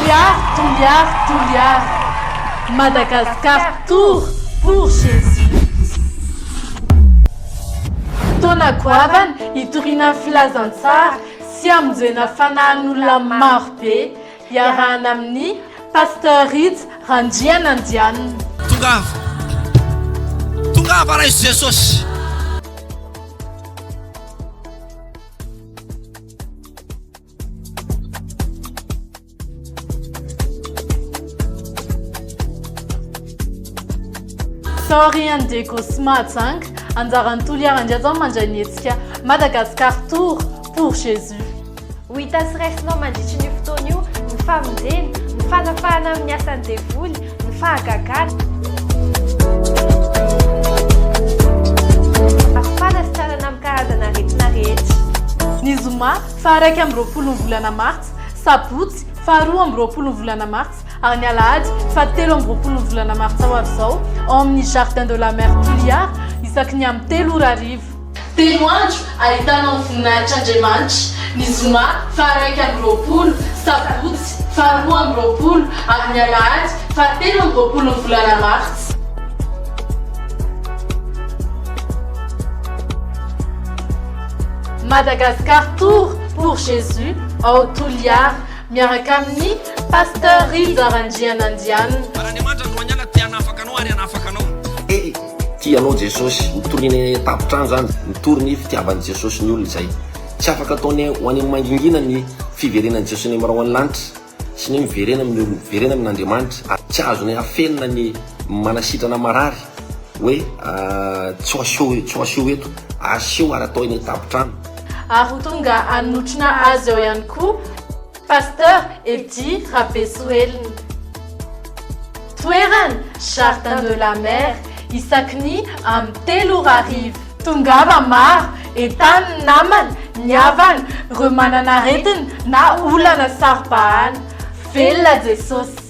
Touliard. Madagascar tour pour Jésus. Taona goavana itoriana filazantsara sy hamonjena fanahin'olona maro be iarahana amin'ny pasteur Rits Randrianandianina. Tongava Ray Jesosy. Sorry andeko sy mahatsanga anjaran'ny Touliard andiazao mandray ny hetsika Madagascar tour pour Jésus. Ho hitasiraisinao mandritry ny fotoana io ny famonjena, ny fanafahana amin'ny asan'ny devoly, ny fahagagana. Fanasitrarana amin'ny karazana aretina rehetra. Ny zoma fa 1 volana Martsa, sabotsy fa 2 volana Martsa, ary ny alahady fa 3 volana Martsa ho avy izao ao amin'ny Jardin de la Mer Touliard isaky ny amin'ny 3 ora hariva. Telo andro ahitanao ny voninahitr'Andriamanitra. Ny zoma fa 1 sabotsy fa 2 ary ny alahady fa 3 volana Martsa. Madagascar tour pour Jésus ao Touliard miaraka amin'ny pasteur Rits Randrianandianina. Andriamanitra no maniana ty hanafaka anao ary hanafaka anao. Tianao Jesosy mitoriny tapitrano zany mitory ny fitiavan'i Jesosy ny olona izay tsy afaka ataony ho any mangingina ny fiverenan'i Jesosy ny marao any lanitra sy ny miverena amin'Andriamanitra tsy azony afenina ny manasitrana marary hoe tsy aseho eto aseho ary atao eny tapitrano. Ary ho tonga hanotrona azy ao ihany koa pasteur Edy Rabesoelina. Toerana Jardin de la Mer isaky ny amin'ny 3 ora hariva. Tongava maro entaniny namany ny havany ireo manana aretina na olana saribahana. Velona Jesosy.